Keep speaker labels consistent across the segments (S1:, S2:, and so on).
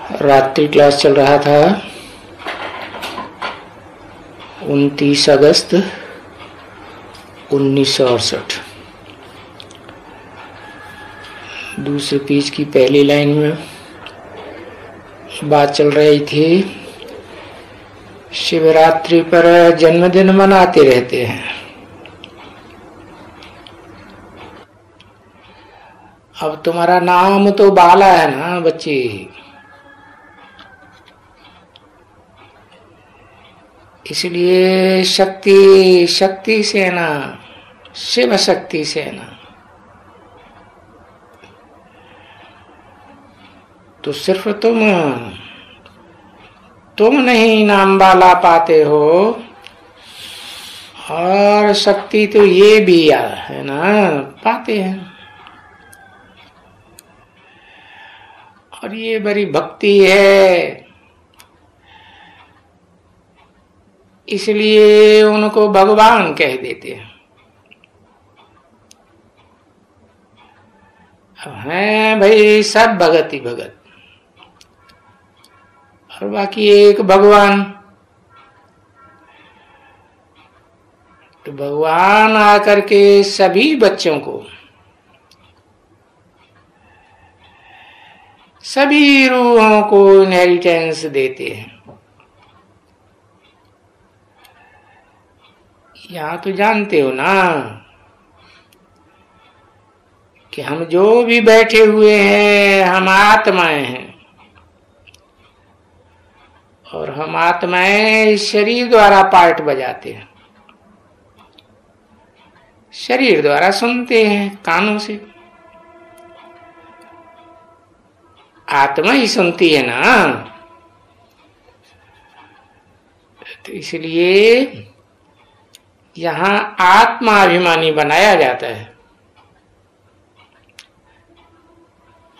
S1: रात्रि क्लास चल रहा था 29 अगस्त 1968। दूसरे पेज की पहली लाइन में बात चल रही थी, शिवरात्रि पर जन्मदिन मनाते रहते हैं। अब तुम्हारा नाम तो बाला है ना बच्ची, इसलिए शक्ति सेना, शिव शक्ति सेना। तो सिर्फ तुम नहीं नाम बाला पाते हो, और शक्ति तो ये भी है ना, पाते हैं। और ये बड़ी भक्ति है, इसलिए उनको भगवान कह देते हैं। हैं भाई सब भगत ही भगत, और बाकी एक भगवान। तो भगवान आकर के सभी बच्चों को, सभी रूहों को इनहेरिटेंस देते हैं। यहाँ तो जानते हो ना कि हम जो भी बैठे हुए हैं हम आत्माएं हैं, और हम आत्माएं शरीर द्वारा पार्ट बजाते हैं, शरीर द्वारा सुनते हैं कानों से। आत्मा ही सुनती है ना, तो इसलिए यहां आत्माभिमानी बनाया जाता है।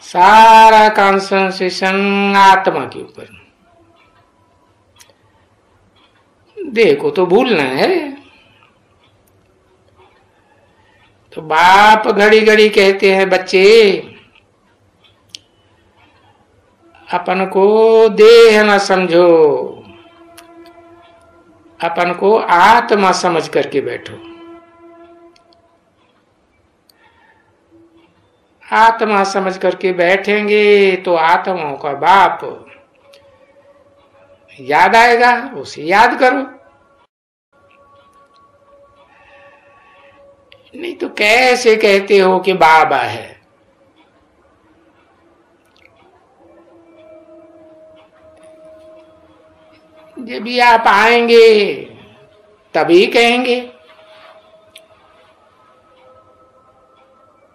S1: सारा कॉन्सेंट्रेशन आत्मा के ऊपर। देह को तो भूलना है। तो बाप घड़ी घड़ी कहते हैं, बच्चे अपन को देह न समझो, अपन को आत्मा समझ करके बैठो। आत्मा समझ करके बैठेंगे तो आत्माओं का बाप याद आएगा, उसे याद करो। नहीं तो कैसे कहते हो कि बाबा है? जब भी आप आएंगे तभी कहेंगे।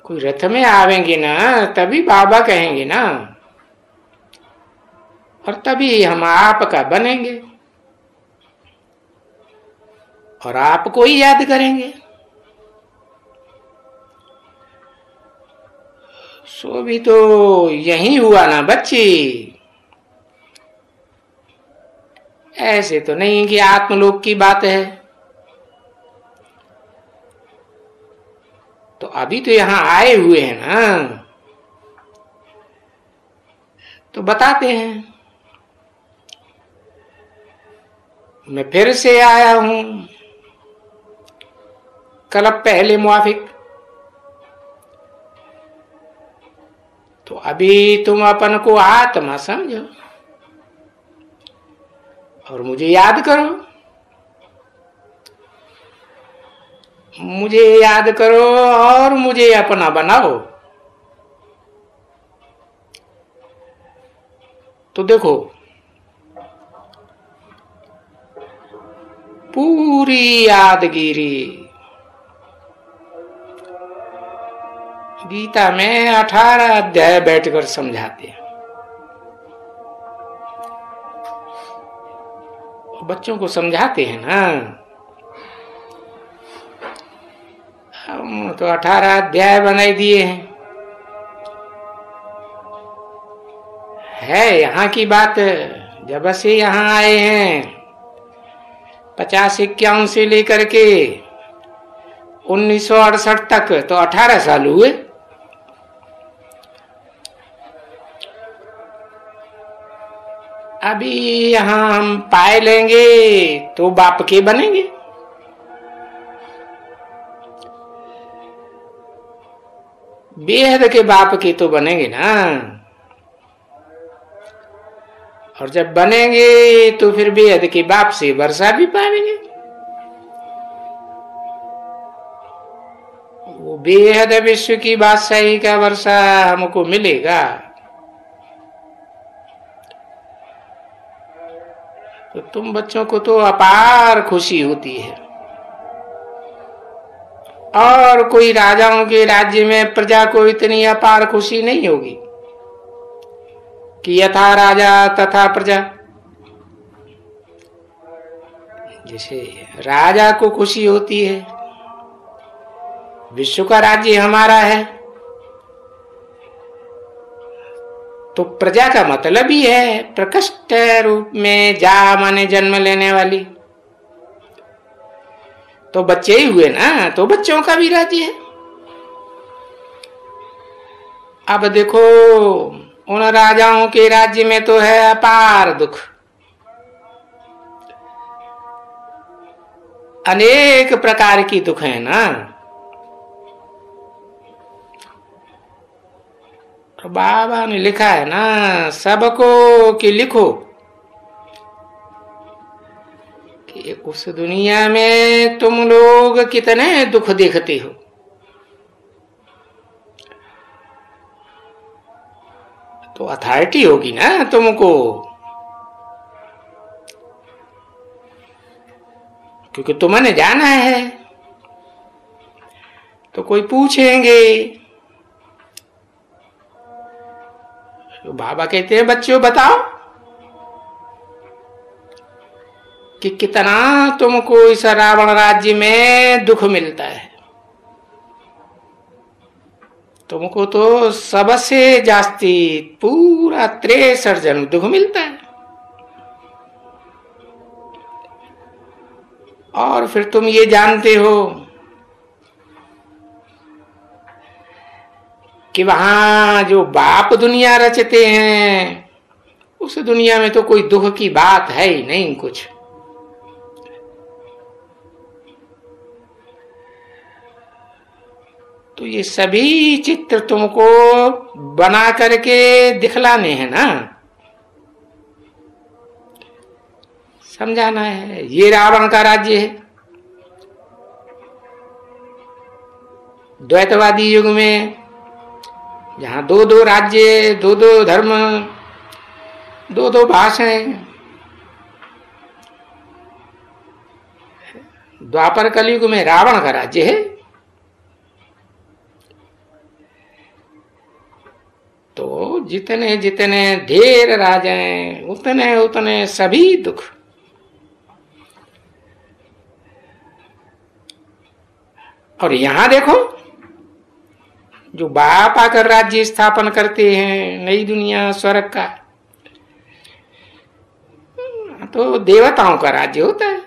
S1: कोई रथ में आवेंगे ना तभी बाबा कहेंगे ना, और तभी हम आपका बनेंगे और आपको ही याद करेंगे। सो भी तो यही हुआ ना बच्ची। ऐसे तो नहीं कि आत्मलोक की बात है। तो अभी तो यहां आए हुए हैं ना, तो बताते हैं। मैं फिर से आया हूं कल पहले मुआफिक। तो अभी तुम अपन को आत्मा समझो और मुझे याद करो। मुझे याद करो और मुझे अपना बनाओ। तो देखो, पूरी यादगिरी गीता में 18 अध्याय बैठकर समझाते हैं। बच्चों को समझाते हैं ना, हम तो 18 अध्याय बनाई दिए हैं। है यहाँ की बात। जब से यहाँ आए हैं 50-51 से लेकर के 1968 तक, तो 18 साल हुए। अभी यहाँ हम पाए लेंगे तो बाप के बनेंगे। बेहद के बाप के तो बनेंगे ना। और जब बनेंगे तो फिर बेहद के बाप से वर्षा भी पाएंगे। वो बेहद विश्व की बादशाही का वर्षा हमको मिलेगा। तो तुम बच्चों को तो अपार खुशी होती है। और कोई राजाओं के राज्य में प्रजा को इतनी अपार खुशी नहीं होगी कि यथा राजा तथा प्रजा। जैसे राजा को खुशी होती है विश्व का राज्य हमारा है, तो प्रजा का मतलब ही है प्रकृष्ट रूप में जा माने जन्म लेने वाली। तो बच्चे ही हुए ना, तो बच्चों का भी राज्य है। अब देखो उन राजाओं के राज्य में तो है अपार दुख, अनेक प्रकार की दुख है ना। तो बाबा ने लिखा है ना सबको कि लिखो कि उस दुनिया में तुम लोग कितने दुख देखते हो। तो अथॉरिटी होगी ना तुमको, क्योंकि तुमने जाना है। तो कोई पूछेंगे तो बाबा कहते हैं बच्चों बताओ कि कितना तुमको इस रावण राज्य में दुख मिलता है। तुमको तो सबसे जास्ती पूरा 63 जन्म दुख मिलता है। और फिर तुम ये जानते हो कि वहां जो बाप दुनिया रचते हैं उस दुनिया में तो कोई दुख की बात है ही नहीं कुछ। तो ये सभी चित्र तुमको बना करके दिखलाने हैं ना, समझाना है। ये रावण का राज्य है। द्वैतवादी युग में जहां 2-2 राज्य, 2-2 धर्म, 2-2 भाषाएं, द्वापर कलयुग में रावण का राज्य है। तो जितने जितने ढेर राजा हैं उतने उतने सभी दुख। और यहां देखो जो बाप आकर राज्य स्थापन करते हैं, नई दुनिया स्वर्ग का, तो देवताओं का राज्य होता है।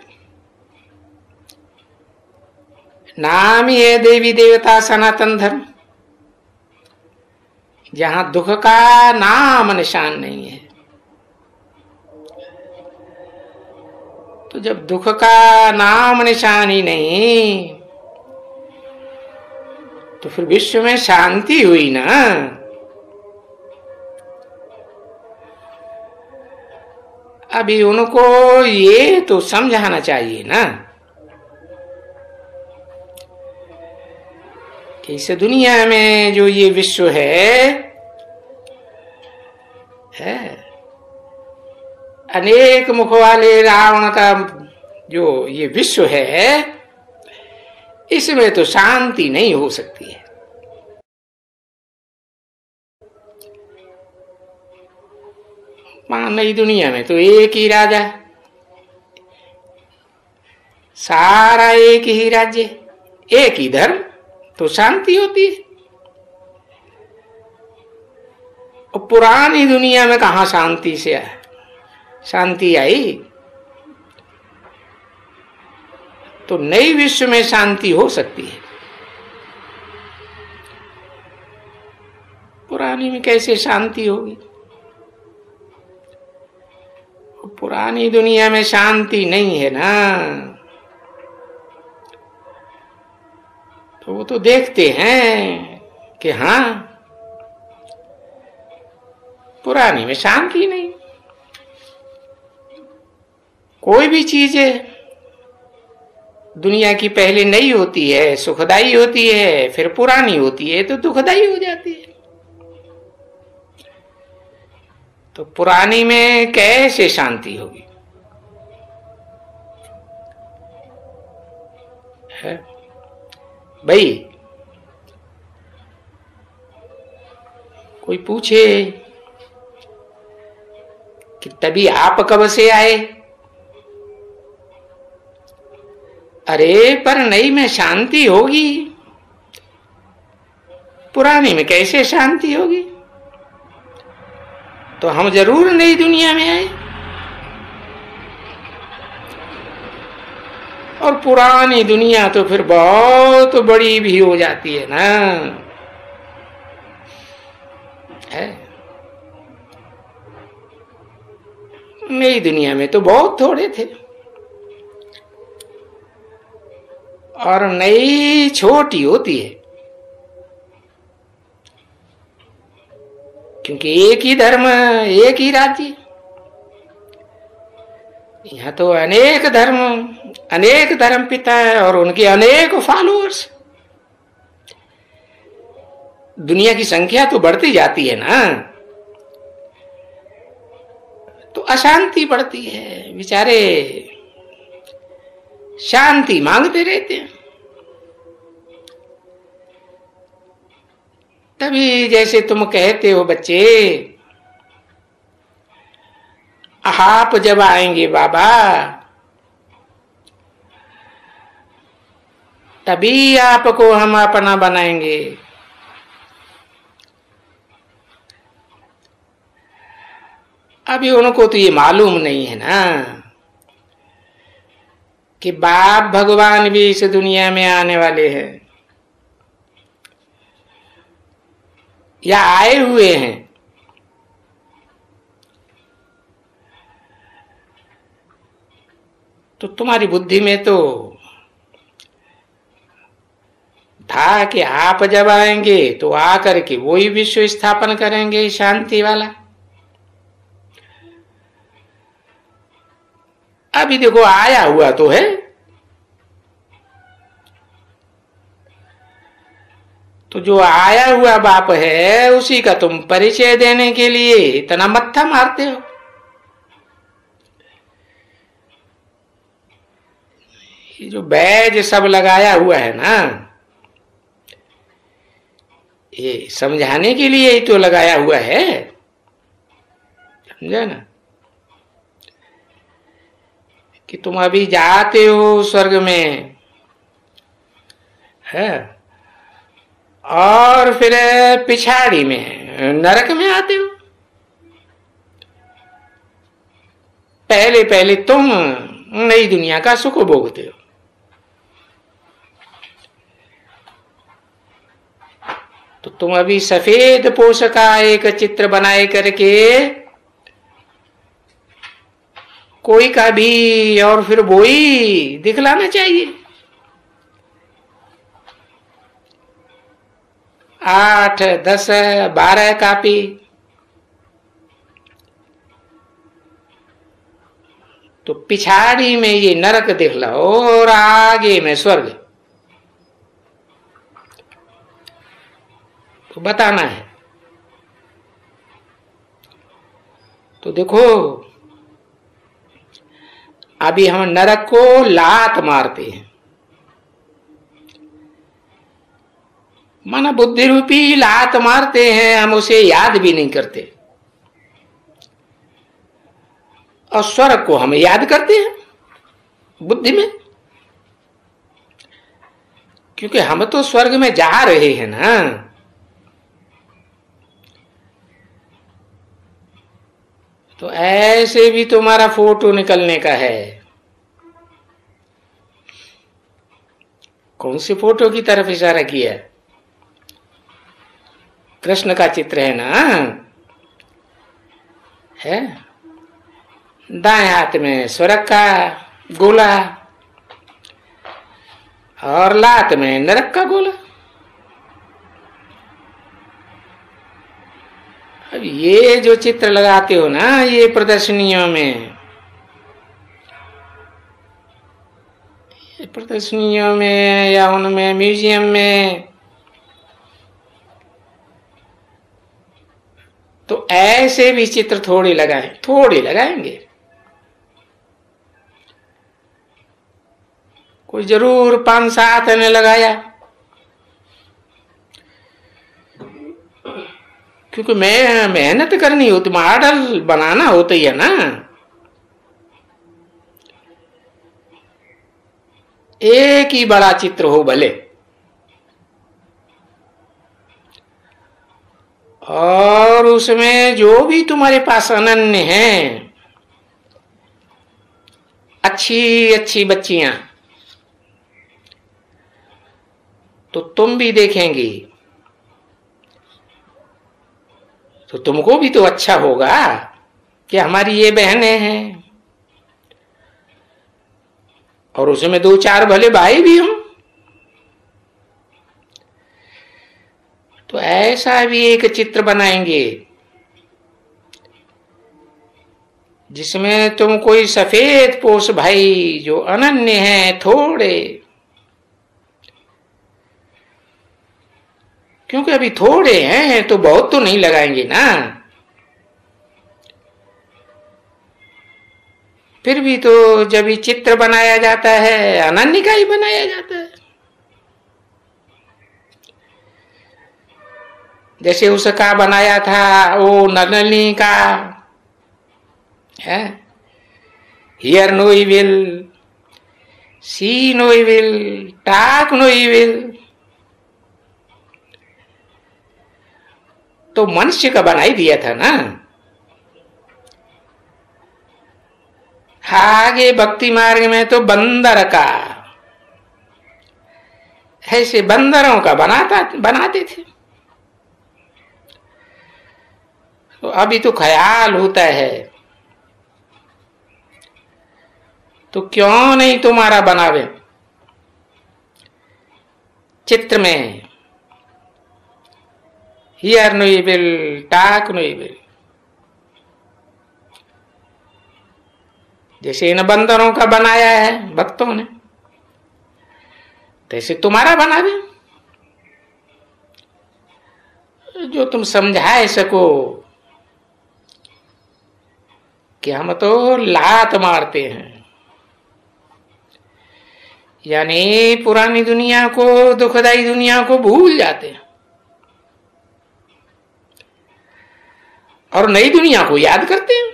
S1: नाम ही है देवी देवता सनातन धर्म, जहां दुख का नाम निशान नहीं है। तो जब दुख का नाम निशान ही नहीं तो फिर विश्व में शांति हुई ना। अभी उनको ये तो समझाना चाहिए ना कि इस दुनिया में जो ये विश्व है अनेक मुख वाले रावण का जो ये विश्व है, इसमें तो शांति नहीं हो सकती है। नई दुनिया में तो एक ही राजा, सारा एक ही राज्य, एक ही धर्म, तो शांति होती है। और पुरानी दुनिया में कहां शांति आई। तो नई विश्व में शांति हो सकती है, पुरानी में कैसे शांति होगी। पुरानी दुनिया में शांति नहीं है ना, तो वो तो देखते हैं कि हाँ पुरानी में शांति नहीं। कोई भी चीज दुनिया की पहले नई होती है, सुखदाई होती है, फिर पुरानी होती है तो दुखदाई हो जाती है। तो पुरानी में कैसे शांति होगी? है भाई, कोई पूछे कि तभी आप कब से आए? अरे पर नई में शांति होगी, पुरानी में कैसे शांति होगी? तो हम जरूर नई दुनिया में आए, और पुरानी दुनिया तो फिर बहुत बड़ी भी हो जाती है ना, है? नई दुनिया में तो बहुत थोड़े थे, और नई छोटी होती है, क्योंकि एक ही धर्म, एक ही राज्य। यहाँ तो अनेक धर्म पिता है और उनके अनेक फॉलोअर्स। दुनिया की संख्या तो बढ़ती जाती है ना, तो अशांति बढ़ती है। बेचारे शांति मांगते रहते हैं। तभी जैसे तुम कहते हो बच्चे, आप जब आएंगे बाबा तभी आपको हम अपना बनाएंगे। अभी उनको तो ये मालूम नहीं है ना कि बाप भगवान भी इस दुनिया में आने वाले हैं या आए हुए हैं। तो तुम्हारी बुद्धि में तो था कि आप जब आएंगे तो आकर के वही विश्व स्थापन करेंगे शांति वाला। अभी देखो आया हुआ तो है, तो जो आया हुआ बाप है उसी का तुम परिचय देने के लिए इतना मत्था मारते हो। ये जो बैज सब लगाया हुआ है ना, ये समझाने के लिए ही तो लगाया हुआ है, समझा ना? कि तुम अभी जाते हो स्वर्ग में है, और फिर पिछाड़ी में नरक में आते हो। पहले पहले तुम नई दुनिया का सुख भोगते हो। तो तुम अभी सफेद पोष का एक चित्र बनाए करके कोई का भी और फिर वही दिखलाना चाहिए। 8, 10, 12 कापी। तो पिछाड़ी में ये नरक दिखलाओ और आगे में स्वर्ग, तो बताना है। तो देखो अभी हम नरक को लात मारते हैं, माना बुद्धि रूपी लात मारते हैं, हम उसे याद भी नहीं करते। और स्वर्ग को हम याद करते हैं बुद्धि में, क्योंकि हम तो स्वर्ग में जा रहे हैं ना। तो ऐसे भी तुम्हारा फोटो निकलने का है। कौन सी फोटो की तरफ इशारा किया? कृष्ण का चित्र है ना, है दाएं हाथ में स्वर्ग का गोला और लात में नरक का गोला। अब ये जो चित्र लगाते हो ना ये प्रदर्शनियों में, या उनमें म्यूजियम में, तो ऐसे भी चित्र थोड़े लगाएंगे। कोई जरूर 5-7 ने लगाया, क्योंकि मैं मेहनत करनी होती, मॉडल बनाना होता ही है ना। एक ही बड़ा चित्र हो भले, और उसमें जो भी तुम्हारे पास अनन्य हैं, अच्छी अच्छी बच्चियां, तो तुम भी देखेंगी तो तुमको भी तो अच्छा होगा कि हमारी ये बहनें हैं, और उसमें 2-4 भले भाई भी हों। तो ऐसा भी एक चित्र बनाएंगे जिसमें तुम कोई सफेद पोष भाई जो अनन्य हैं थोड़े, क्योंकि अभी थोड़े हैं तो बहुत तो नहीं लगाएंगे ना। फिर भी तो जब ये चित्र बनाया जाता है अनन्य का ही बनाया जाता है। जैसे उसका बनाया था वो नलिनी का है, hear no evil, see no evil, talk no evil. तो मनुष्य का बना ही दिया था ना। आगे भक्ति मार्ग में तो बंदर का, ऐसे बंदरों का बनाते थे। तो अभी तो ख्याल होता है, तो क्यों नहीं तुम्हारा बनावे चित्र में, hear no evil, talk no evil. जैसे इन बंदरों का बनाया है भक्तों ने, तैसे तुम्हारा बना दे, जो तुम समझाए सको कि हम तो लात मारते हैं, यानी पुरानी दुनिया को, दुखदाई दुनिया को भूल जाते हैं और नई दुनिया को याद करते हैं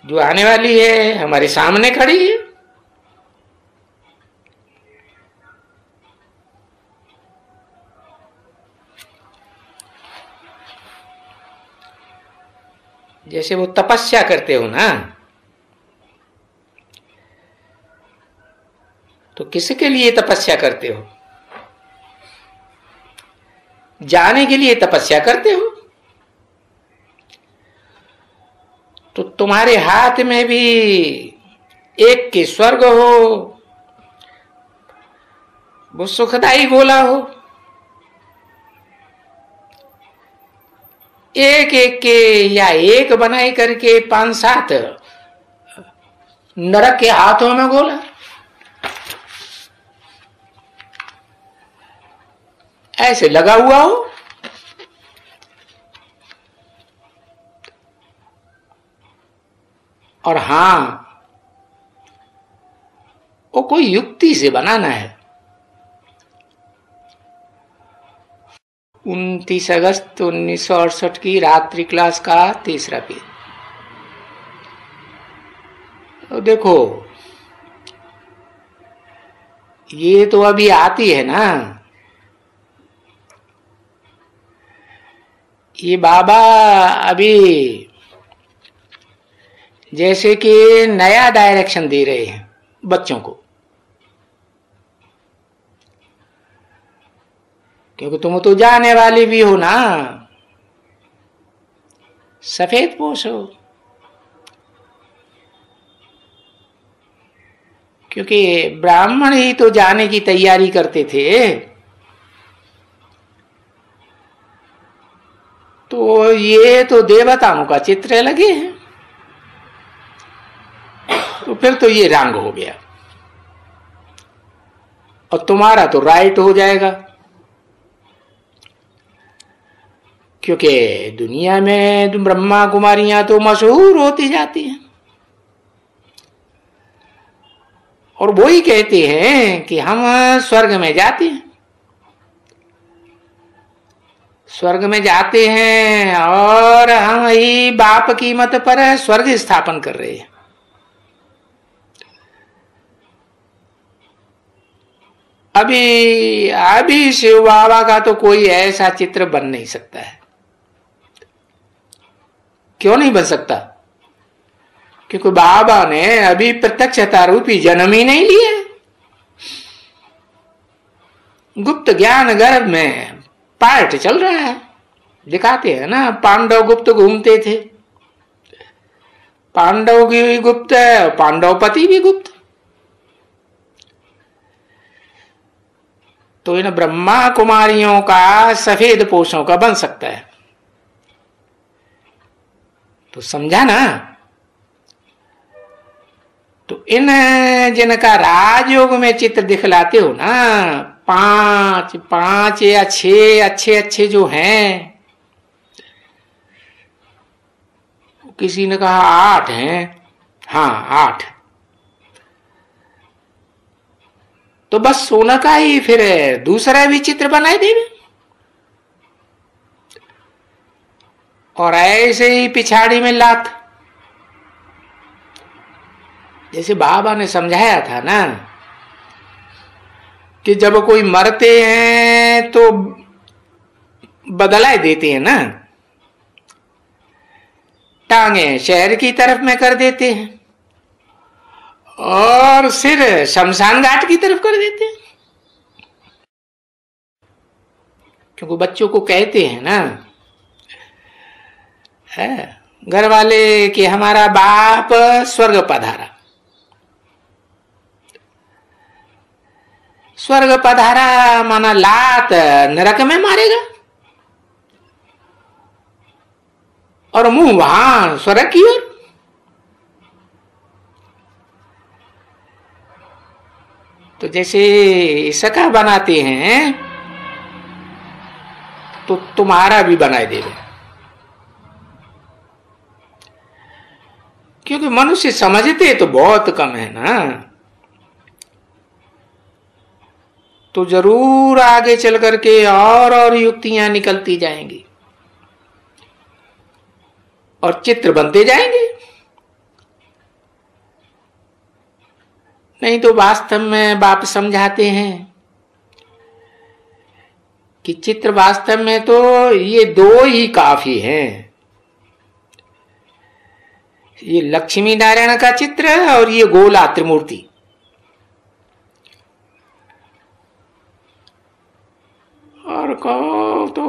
S1: जो आने वाली है, हमारे सामने खड़ी है। जैसे वो तपस्या करते हो ना, तो किसके लिए तपस्या करते हो? जाने के लिए तपस्या करते हो। तो तुम्हारे हाथ में भी एक के स्वर्ग हो, वो सुखदाई गोला हो, एक एक के या एक बनाई करके 5-7 नरक के हाथों में गोला, ऐसे लगा हुआ हो। और हां, वो कोई युक्ति से बनाना है। 29 अगस्त 1968 की रात्रि क्लास का 3रा पेज। तो देखो, ये तो अभी आती है ना, ये बाबा अभी जैसे कि नया डायरेक्शन दे रहे हैं बच्चों को, क्योंकि तुम तो जाने वाले भी हो ना, सफेद पोश हो, क्योंकि ब्राह्मण ही तो जाने की तैयारी करते थे। तो ये तो देवताओं का चित्र लगे हैं, तो फिर तो ये रंग हो गया और तुम्हारा तो राइट हो जाएगा, क्योंकि दुनिया में ब्रह्मा कुमारियां तो मशहूर होती जाती हैं और वो ही कहते हैं कि हम स्वर्ग में जाते हैं, स्वर्ग में जाते हैं और हम ही बाप की मत पर स्वर्ग स्थापन कर रहे हैं। अभी शिव बाबा का तो कोई ऐसा चित्र बन नहीं सकता है। क्यों नहीं बन सकता? क्योंकि बाबा ने अभी प्रत्यक्षता रूपी जन्म ही नहीं लिया। गुप्त ज्ञान गर्भ में पाठ चल रहा है, दिखाते हैं ना, पांडव गुप्त घूमते थे, पांडव की भी गुप्त है, पांडव पति भी गुप्त। तो इन ब्रह्मा कुमारियों का सफेद पोषों का बन सकता है। तो समझा ना? तो इन जिनका राजयोग में चित्र दिखलाते हो ना, 5 या 6 अच्छे अच्छे जो हैं, किसी ने कहा 8 हैं, हाँ 8, तो बस सोना का ही फिर दूसरा भी चित्र बनाए देवे और ऐसे ही पिछाड़ी में लात। जैसे बाबा ने समझाया था ना कि जब कोई मरते हैं तो बदलाए देते हैं ना, टांगे शहर की तरफ में कर देते हैं और सिर शमशान घाट की तरफ कर देते हैं। क्योंकि बच्चों को कहते हैं ना, घर वाले कि हमारा बाप स्वर्ग पधारा, स्वर्ग पधारा माना लात नरक में मारेगा और मुंह वहां स्वर्ग की ओर। तो जैसे सखा बनाते हैं तो तुम्हारा भी बनाए देवे, क्योंकि मनुष्य समझते तो बहुत कम है ना। तो जरूर आगे चल करके और युक्तियां निकलती जाएंगी और चित्र बनते जाएंगे। नहीं तो वास्तव में बाप समझाते हैं कि चित्र वास्तव में तो ये 2 ही काफी हैं, ये लक्ष्मी नारायण का चित्र और ये गोला त्रिमूर्ति। और कहो तो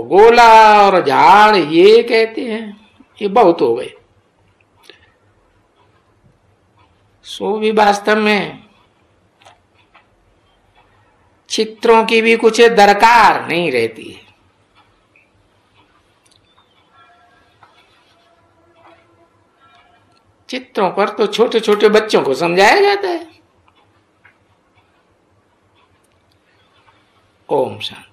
S1: गोला और झाड़ ये कहते हैं, ये बहुत हो गए। सो भी वास्तव में चित्रों की भी कुछ दरकार नहीं रहती है। चित्रों पर तो छोटे छोटे बच्चों को समझाया जाता है। ओम शांति।